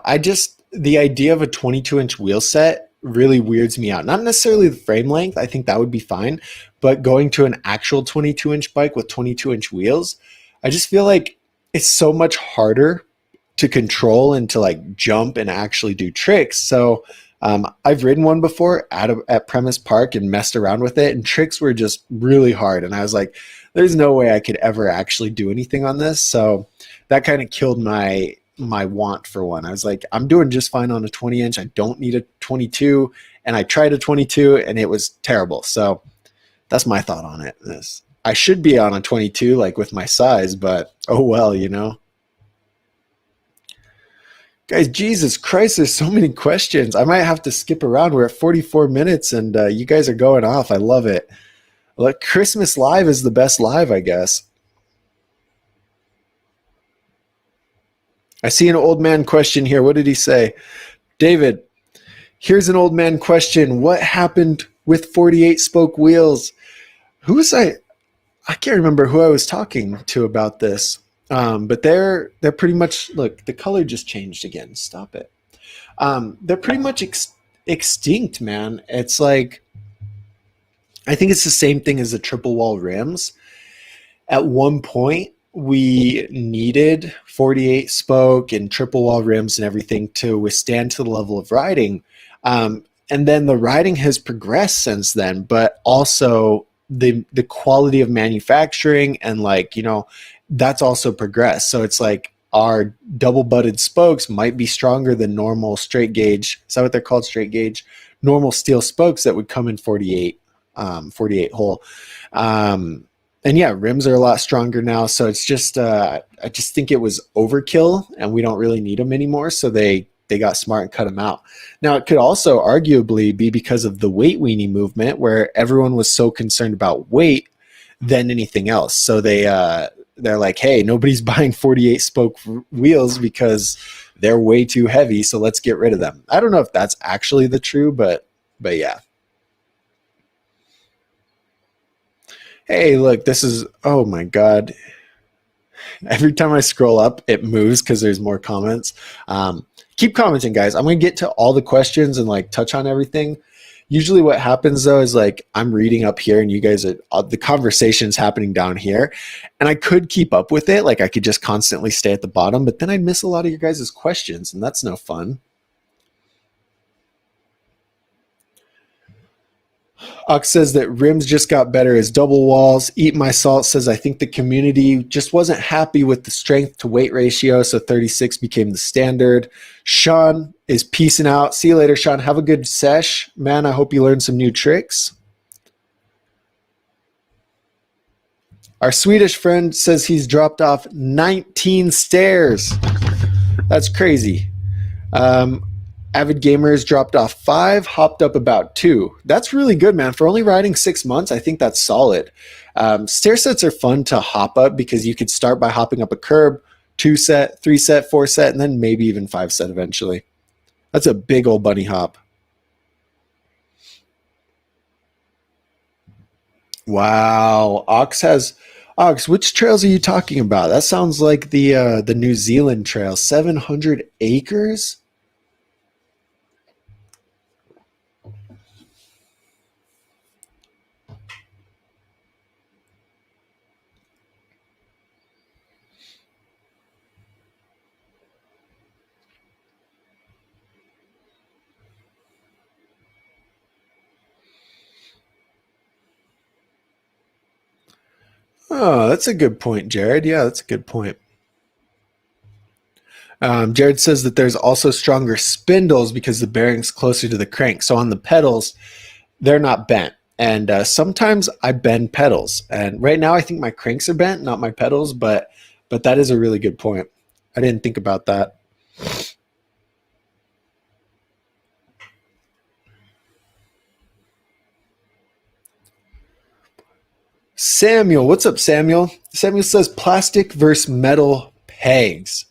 The idea of a 22-inch wheel set really weirds me out. Not necessarily the frame length. I think that would be fine, but going to an actual 22-inch bike with 22-inch wheels, I just feel like it's so much harder to control and to like jump and actually do tricks. So I've ridden one before at Premise Park and messed around with it, and tricks were just really hard. And I was like, there's no way I could ever actually do anything on this. So that kind of killed my want for one. I was like, I'm doing just fine on a 20-inch. I don't need a 22. And I tried a 22 and it was terrible. So that's my thought on it. I should be on a 22, like with my size, but oh well, you know. Guys, Jesus Christ, there's so many questions. I might have to skip around. We're at 44 minutes and you guys are going off. I love it. Look, Christmas Live is the best live, I guess. I see an old man question here. What did he say? David, here's an old man question. What happened with 48 spoke wheels? Who was I can't remember who I was talking to about this. But they're pretty much, look, the color just changed again. Stop it. They're pretty much extinct, man. It's like, I think it's the same thing as the triple wall rims. At one point, we needed 48 spoke and triple wall rims and everything to withstand to the level of riding. And then the riding has progressed since then, but also the quality of manufacturing and like, that's also progressed. So it's like our double butted spokes might be stronger than normal straight gauge. Is that what they're called? Straight gauge, normal steel spokes that would come in 48 hole. And yeah, rims are a lot stronger now. So it's just, I just think it was overkill and we don't really need them anymore. So they got smart and cut them out. Now it could also arguably be because of the weight weenie movement where everyone was so concerned about weight than anything else. So they're like, hey, nobody's buying 48 spoke wheels because they're way too heavy. So let's get rid of them. I don't know if that's actually the true, but yeah. Hey, look, this is, oh my God. Every time I scroll up, it moves because there's more comments. Keep commenting, guys. I'm going to get to all the questions and like touch on everything. Usually what happens though is like I'm reading up here and you guys are, the conversation's happening down here. And I could keep up with it. Like I could just constantly stay at the bottom, but then I'd miss a lot of your guys' questions and that's no fun. Ox says that rims just got better as double walls. Eat My Salt says, I think the community just wasn't happy with the strength to weight ratio, so 36 became the standard. Sean is peacing out. See you later, Sean. Have a good sesh. Man, I hope you learned some new tricks. Our Swedish friend says he's dropped off 19 stairs. That's crazy. Avid Gamers dropped off 5, hopped up about 2. That's really good, man. For only riding 6 months, I think that's solid. Stair sets are fun to hop up because you could start by hopping up a curb, 2 set, 3 set, 4 set, and then maybe even 5 set eventually. That's a big old bunny hop. Wow. Ox, which trails are you talking about? That sounds like the New Zealand trail, 700 acres? Oh, that's a good point, Jared. Yeah, that's a good point. Jared says that there's also stronger spindles because the bearing's closer to the crank. So on the pedals, they're not bent. And sometimes I bend pedals. And right now I think my cranks are bent, not my pedals, but that is a really good point. I didn't think about that. Samuel, what's up, Samuel? Samuel says plastic versus metal pegs.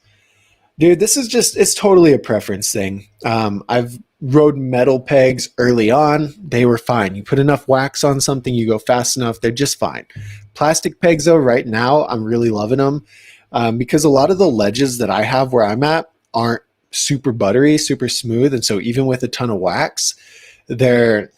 Dude, this is just, it's totally a preference thing. I've rode metal pegs early on. They were fine. You put enough wax on something, you go fast enough, they're just fine. Plastic pegs, though, right now, I'm really loving them because a lot of the ledges that I have where I'm at aren't super buttery, super smooth. And so even with a ton of wax, they're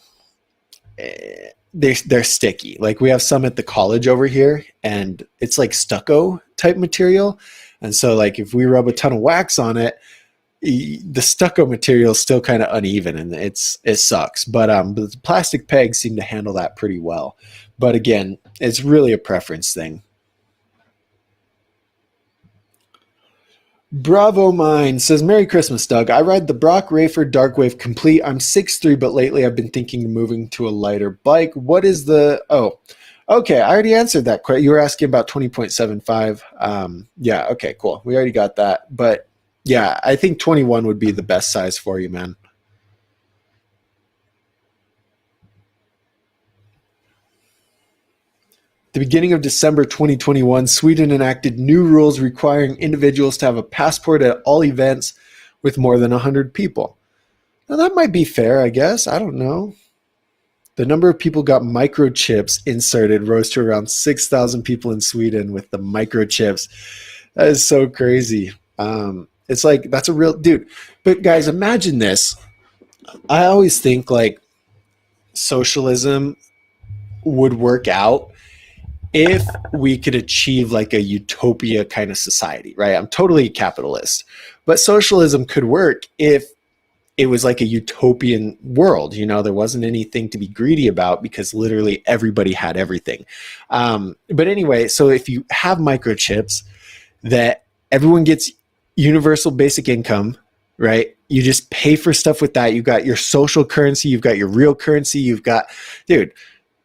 sticky. Like we have some at the college over here and it's like stucco type material. And so like if we rub a ton of wax on it, the stucco material is still kind of uneven and it sucks. But the plastic pegs seem to handle that pretty well. But again, it's really a preference thing. Bravo Mind says, Merry Christmas, Doug. I ride the Brock Rayford Darkwave Complete. I'm 6'3", but lately I've been thinking of moving to a lighter bike. What is the... Oh, okay. I already answered that question. You were asking about 20.75. Yeah, okay, cool. We already got that. But yeah, I think 21 would be the best size for you, man. The beginning of December 2021, Sweden enacted new rules requiring individuals to have a passport at all events with more than 100 people. Now, that might be fair, I guess. I don't know. The number of people got microchips inserted rose to around 6,000 people in Sweden with the microchips. That is so crazy. It's like, that's a real... Dude, but guys, imagine this. I always think like socialism would work out if we could achieve like a utopia kind of society, right? I'm totally capitalist, but socialism could work if it was like a utopian world. There wasn't anything to be greedy about because literally everybody had everything. But anyway, so if you have microchips that everyone gets universal basic income, right? You just pay for stuff with that. You've got your social currency, you've got your real currency, you've got, dude,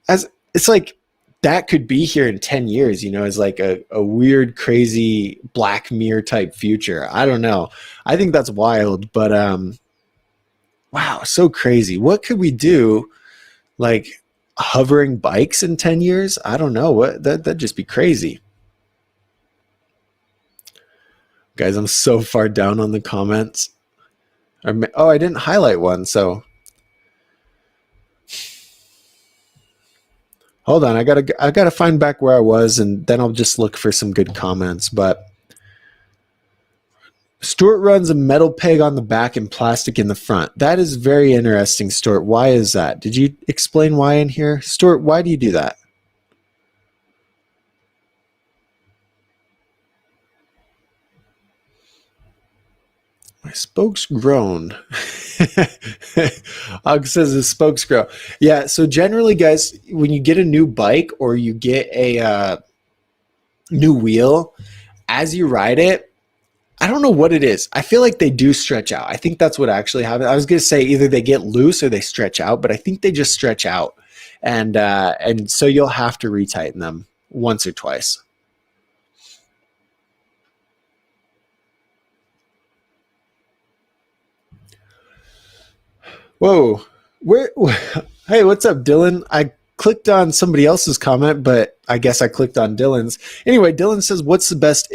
as it's like that could be here in 10 years, as like a weird, crazy Black Mirror type future. I don't know. I think that's wild, but wow, so crazy. What could we do? Like hovering bikes in 10 years? I don't know. That'd just be crazy. Guys, I'm so far down on the comments. Oh, I didn't highlight one, so hold on. I gotta find back where I was, and then I'll just look for some good comments. But Stuart runs a metal peg on the back and plastic in the front. That is very interesting, Stuart. Why is that? Did you explain why in here? Stuart, why do you do that? My spokes grown. Og says his spokes grow. Yeah, so generally, guys, when you get a new bike or you get a new wheel, as you ride it, I don't know what it is. I feel like they do stretch out. I think that's what actually happens. I was going to say either they get loose or they stretch out, but I think they just stretch out. And so you'll have to retighten them once or twice. Whoa. Hey, what's up, Dylan? I clicked on somebody else's comment, but I guess I clicked on Dylan's. Anyway, Dylan says, what's the best?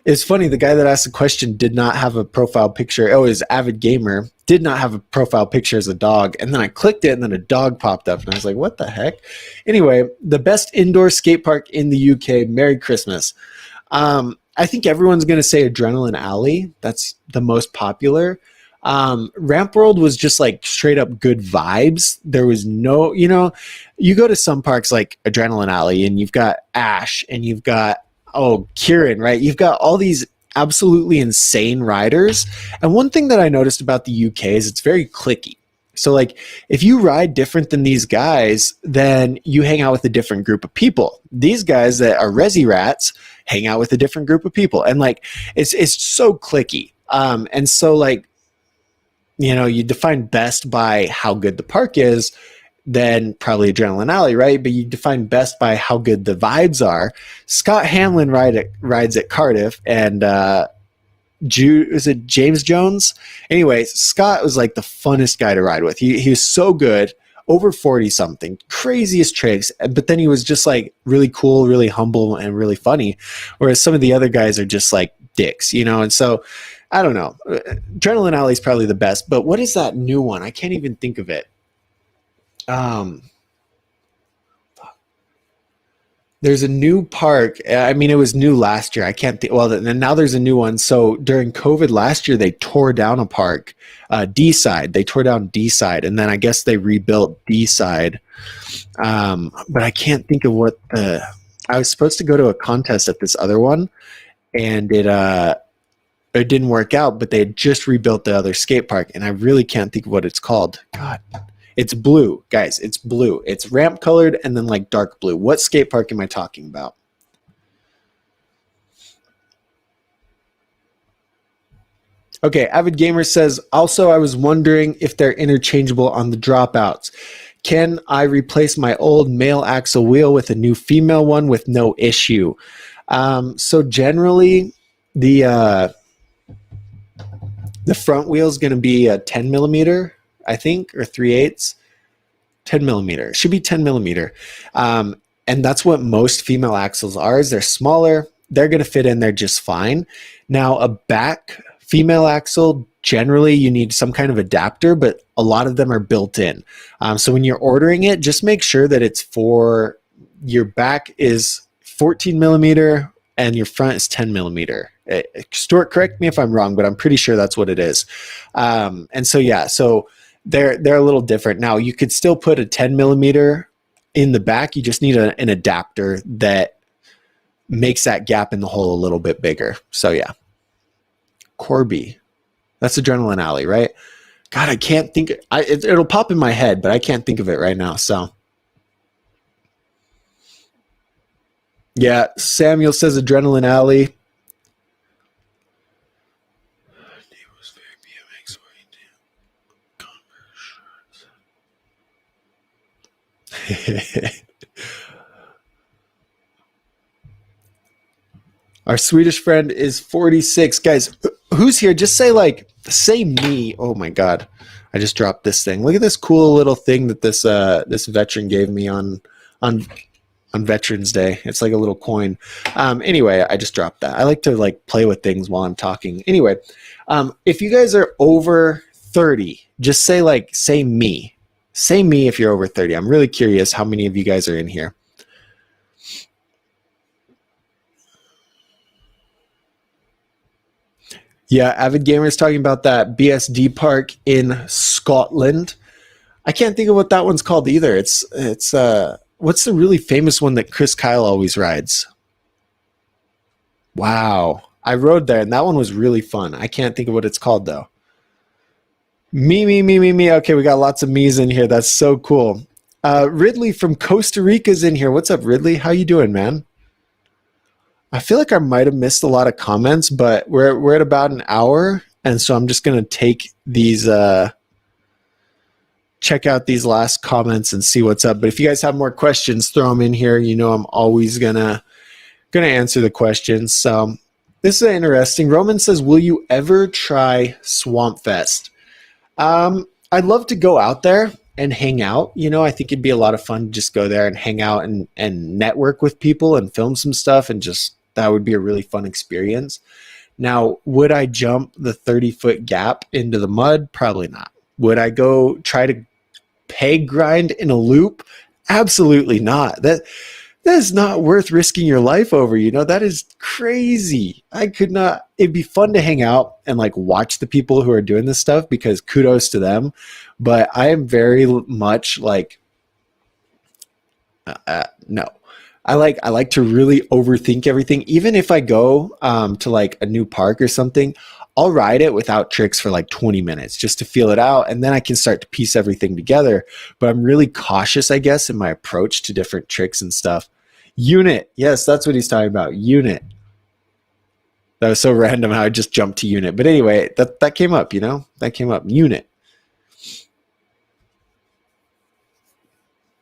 It's funny, the guy that asked the question did not have a profile picture. Oh, he's Avid Gamer, did not have a profile picture as a dog. And then I clicked it and then a dog popped up and I was like, what the heck? Anyway, the best indoor skate park in the UK, Merry Xmas. I think everyone's going to say Adrenaline Alley. That's the most popular. Ramp World was just like straight up good vibes. There was no, you go to some parks like Adrenaline Alley and you've got Ash and you've got, Kieran, right? You've got all these absolutely insane riders. And one thing that I noticed about the UK is it's very cliquey. So like if you ride different than these guys, then you hang out with a different group of people. These guys that are resi rats hang out with a different group of people. And like, it's so cliquey. And so like, you define best by how good the park is, then probably Adrenaline Alley, right? But you define best by how good the vibes are. Scott Hamlin rides at Cardiff, and is it James Jones? Anyway, Scott was like the funnest guy to ride with. He was so good, over 40 something, craziest tricks, but then he was just like really cool, really humble, and really funny. Whereas some of the other guys are just like dicks, and so I don't know. Adrenaline Alley is probably the best, but what is that new one? I can't even think of it. There's a new park. I mean, it was new last year. I can't think. Well, and now there's a new one. So during COVID last year, they tore down a park, D-side. They tore down D-side, and then I guess they rebuilt D-side. But I can't think of what I was supposed to go to a contest at this other one, and it didn't work out, but they had just rebuilt the other skate park, and I really can't think of what it's called. God, it's blue, guys. It's blue. It's ramp colored and then like dark blue. What skate park am I talking about? Okay, Avid Gamer says, also, I was wondering if they're interchangeable on the dropouts. Can I replace my old male axle wheel with a new female one with no issue? So generally, the front wheel is going to be a 10 millimeter, I think, or 3/8. 10 millimeter. It should be 10 millimeter. And that's what most female axles are. Is they're smaller. They're going to fit in there just fine. Now, a back female axle, generally you need some kind of adapter, but a lot of them are built in. So when you're ordering it, just make sure that it's for your back is 14 millimeter and your front is 10 millimeter. Stuart, correct me if I'm wrong, but I'm pretty sure that's what it is. And so, yeah, so they're a little different. Now, you could still put a 10 millimeter in the back. You just need an adapter that makes that gap in the hole a little bit bigger. So yeah. Corby. That's Adrenaline Alley, right? God, I can't think. It'll pop in my head, but I can't think of it right now. So yeah, Samuel says Adrenaline Alley. Our Swedish friend is 46. Guys, who's here? Just say me. Oh my God. I just dropped this thing. Look at this cool little thing that this veteran gave me on Veterans Day. It's like a little coin. Anyway, I just dropped that. I like to play with things while I'm talking. Anyway, if you guys are over 30, just say me. Say me if you're over 30. I'm really curious how many of you guys are in here. Yeah, Avid Gamer is talking about that BSD park in Scotland. I can't think of what that one's called either. It's what's the really famous one that Chris Kyle always rides? Wow. I rode there and that one was really fun. I can't think of what it's called though. Me. Okay, we got lots of me's in here. That's so cool. Ridley from Costa Rica's in here. What's up, Ridley? How you doing, man? I feel like I might have missed a lot of comments, but we're at about an hour, and so I'm just gonna take these, check out these last comments and see what's up. But if you guys have more questions, throw them in here. You know I'm always gonna answer the questions. So this is interesting. Roman says, "Will you ever try Swamp Fest?" I'd love to go out there and hang out. You know, I think it'd be a lot of fun to just go there and hang out and network with people and film some stuff, and just that would be a really fun experience. Now, would I jump the 30-foot gap into the mud? Probably not. Would I go try to peg grind in a loop? Absolutely not. That is not worth risking your life over. You know, that is crazy. I could not. It'd be fun to hang out and watch the people who are doing this stuff, because kudos to them. But I am very much no. I like to really overthink everything. Even if I go to a new park or something, I'll ride it without tricks for 20 minutes just to feel it out, and then I can start to piece everything together. But I'm really cautious, I guess, in my approach to different tricks and stuff. Unit, yes, that's what he's talking about. Unit. That was so random how I just jumped to unit. But anyway, that came up, you know? That came up. Unit.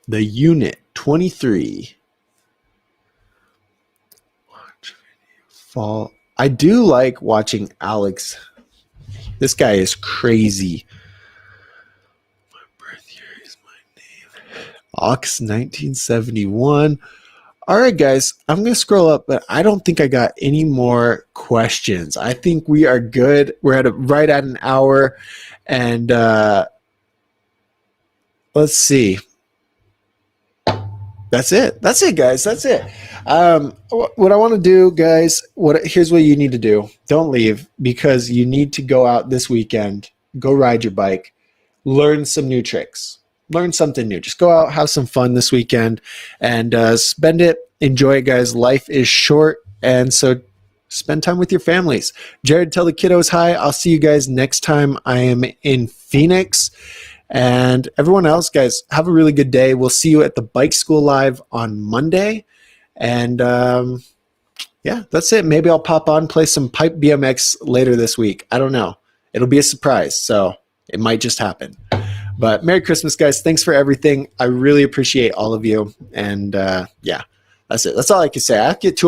The Unit 23. Fall. I do like watching Alex. This guy is crazy. My birth year is my name. Ox 1971. All right, guys, I'm going to scroll up, but I don't think I got any more questions. I think we are good. We're right at an hour, and let's see. That's it. That's it, guys. That's it. What I want to do, guys, here's what you need to do. Don't leave, because you need to go out this weekend, go ride your bike, learn some new tricks, learn something new. Just go out, have some fun this weekend, and spend it. Enjoy it, guys. Life is short, and so spend time with your families. Jared, tell the kiddos hi. I'll see you guys next time I am in Phoenix. And everyone else, guys, have a really good day. We'll see you at the Bike School Live on Monday. And yeah, that's it. Maybe I'll pop on, play some pipe BMX later this week. I don't know. It'll be a surprise, so it might just happen. But Merry Christmas, guys. Thanks for everything. I really appreciate all of you. And yeah, that's it. That's all I can say. I have to get to